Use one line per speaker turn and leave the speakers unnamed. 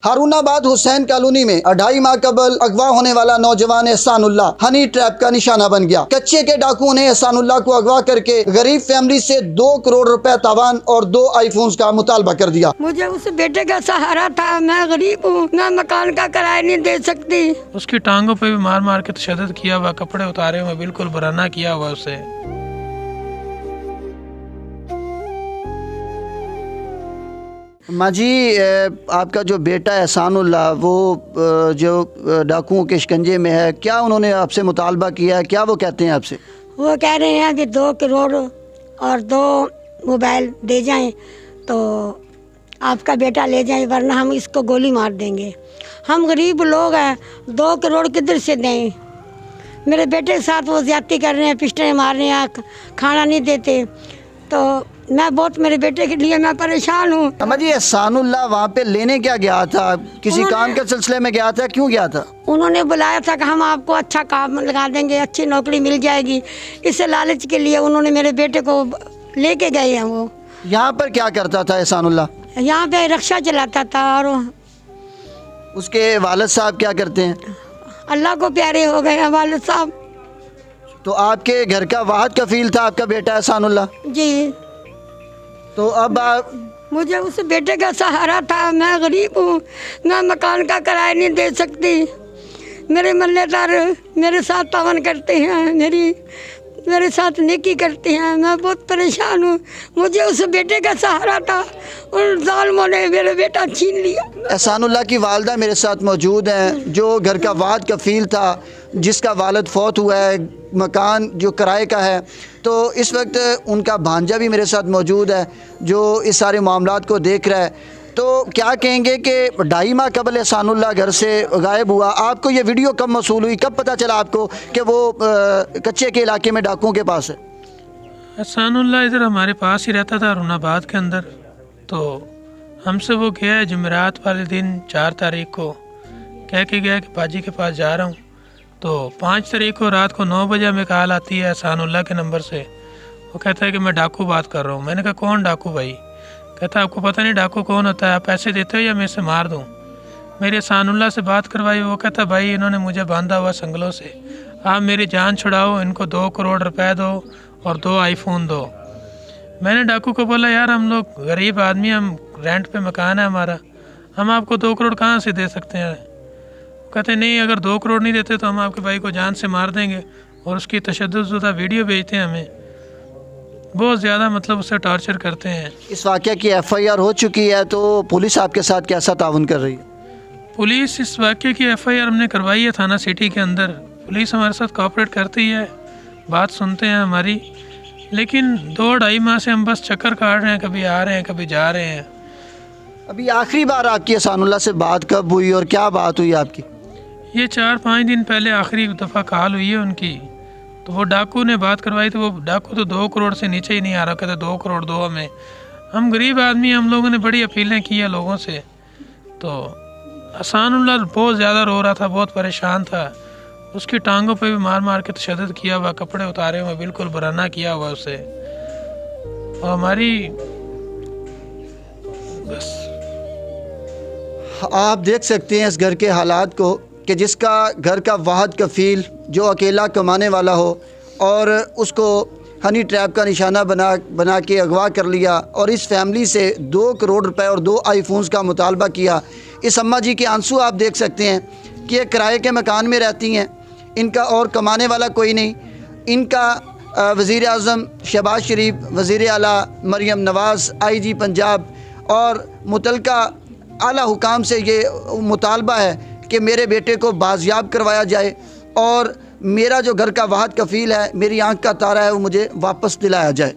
Harunabad Hussain colony में 2.5 माह कबल अगवा होने वाला नौजवान एहसानुल्लाह हनी ट्रैप का निशाना बन गया। कच्चे के डाकुओं ने एहसानुल्लाह को अगवा करके गरीब फैमिली से 2 करोड़ रुपए तावान और 2 आईफोन्स का मुतालबा कर दिया।
मुझे उस बेटे का सहारा था, मैं गरीब हूँ, मैं मकान का किराया नहीं दे सकती।
उसकी टांगों पे भी मार मार के तशद्दुद किया हुआ, कपड़े उतारे हुए, बिल्कुल बराना किया हुआ उसे।
माँ जी, आपका जो बेटा एहसानुल्लाह वो जो डाकुओं के शिकंजे में है, क्या उन्होंने आपसे मुतालबा किया है? क्या वो कहते हैं आपसे?
वो कह रहे हैं कि 2 करोड़ और 2 मोबाइल दे जाएं तो आपका बेटा ले जाएं, वरना हम इसको गोली मार देंगे। हम गरीब लोग हैं, 2 करोड़ किधर से दें? मेरे बेटे के साथ वो ज्यादती कर रहे हैं, पिस्टलें मार रहे हैं, खाना नहीं देते। तो मैं बहुत मेरे बेटे के लिए मैं परेशान हूँ।
अम्मा जी, एहसानुल्लाह वहाँ पे लेने क्या गया था? किसी काम के सिलसिले में गया था? क्यों गया था?
उन्होंने बुलाया था कि हम आपको अच्छा काम लगा देंगे, अच्छी नौकरी मिल जाएगी। इस लालच के लिए उन्होंने मेरे बेटे को लेके गए हैं। वो
यहाँ पर क्या करता था एहसानुल्लाह?
यहाँ पे रिक्शा चलाता था। और
उसके वालिद साहब क्या करते हैं?
अल्लाह को प्यारे हो गए हैं वालिद साहब।
तो आपके घर का वाहिद कफील था आपका बेटा एहसानुल्लाह?
जी।
तो अब
मुझे उस बेटे का सहारा था, मैं गरीब हूँ, मैं मकान का किराया नहीं दे सकती। मेरे मल्लेदार मेरे साथ तावन करते हैं, मेरे साथ नेकी करते हैं, मैं बहुत परेशान हूँ। मुझे उस बेटे का सहारा था, उन जालिमों ने मेरा बेटा छीन लिया।
एहसानुल्लाह की वालदा मेरे साथ मौजूद हैं, जो घर का वाहिद कफील था, जिसका वालिद फौत हुआ है, मकान जो किराए का है। तो इस वक्त उनका भांजा भी मेरे साथ मौजूद है, जो इस सारे मामलात को देख रहा है। तो क्या कहेंगे कि 2.5 माह कबल एहसानुल्लाह घर से गायब हुआ। आपको ये वीडियो कब मसूल हुई, कब पता चला आपको कि वो कच्चे के इलाके में डाकुओं के पास है?
एहसानुल्लाह इधर हमारे पास ही रहता था, हारूनाबाद के अंदर। तो हमसे वो गया है जुमेरात वाले दिन 4 तारीख को, कह के गया कि बाजी के पास जा रहा हूँ। तो 5 तारीख को रात को 9 बजे हमें कॉल आती है एहसानुल्लाह के नंबर से। वो कहता है कि मैं डाकू बात कर रहा हूँ। मैंने कहा कौन डाकू भाई? कहता है आपको पता नहीं डाकू कौन होता है, आप पैसे देते हो या मैं इसे मार दूँ? मेरे एहसानुल्लाह से बात करवाई। वो कहता भाई इन्होंने मुझे बांधा हुआ संगलों से, आप मेरी जान छुड़ाओ, इनको 2 करोड़ रुपए दो और 2 आईफोन दो। मैंने डाकू को बोला यार हम लोग गरीब आदमी, हम रेंट पे मकान है हमारा, हम आपको 2 करोड़ कहाँ से दे सकते हैं? कहते नहीं, अगर 2 करोड़ नहीं देते तो हम आपके भाई को जान से मार देंगे। और उसकी तशद्दुद वीडियो भेजते हैं हमें, बहुत ज़्यादा मतलब उससे टॉर्चर करते हैं।
इस वाक़े की FIR हो चुकी है, तो पुलिस आपके साथ कैसा ताउन कर रही है?
पुलिस इस वाक़े की FIR हमने करवाई है थाना सिटी के अंदर। पुलिस हमारे साथ कोऑपरेट करती है, बात सुनते हैं हमारी। लेकिन 2-2.5 माह से हम बस चक्कर काट रहे हैं, कभी आ रहे हैं कभी जा रहे हैं।
अभी आखिरी बार आपकी एहसानुल्लाह से बात कब हुई और क्या बात हुई आपकी?
ये 4-5 दिन पहले आखिरी दफ़ा कॉल हुई है उनकी। तो वो डाकू ने बात करवाई थी। वो डाकू तो 2 करोड़ से नीचे ही नहीं आ रहा, कहते 2 करोड़ दो हमें। हम गरीब आदमी, हम लोगों ने बड़ी अपीलें की है लोगों से। तो एहसानुल्लाह बहुत ज़्यादा रो रहा था, बहुत परेशान था। उसकी टांगों पे भी मार मार के तशद्दुद किया हुआ, कपड़े उतारे हुए, बिल्कुल बराना किया हुआ उसे। और हमारी बस
आप देख सकते हैं इस घर के हालात को, कि जिसका घर का वाहिद कफील जो अकेला कमाने वाला हो और उसको हनी ट्रैप का निशाना बना के अगवा कर लिया और इस फैमिली से 2 करोड़ रुपए और 2 आईफोन्स का मुतालबा किया। इस अम्मा जी के आंसू आप देख सकते हैं कि ये किराए के मकान में रहती हैं, इनका और कमाने वाला कोई नहीं। इनका वज़ीर आज़म शहबाज शरीफ, वज़ीर आला मरियम नवाज़, IG पंजाब और मुतलका आला हुकाम से ये मुतालबा है कि मेरे बेटे को बाजियाब करवाया जाए और मेरा जो घर का वाहिद कफील है, मेरी आंख का तारा है, वो मुझे वापस दिलाया जाए।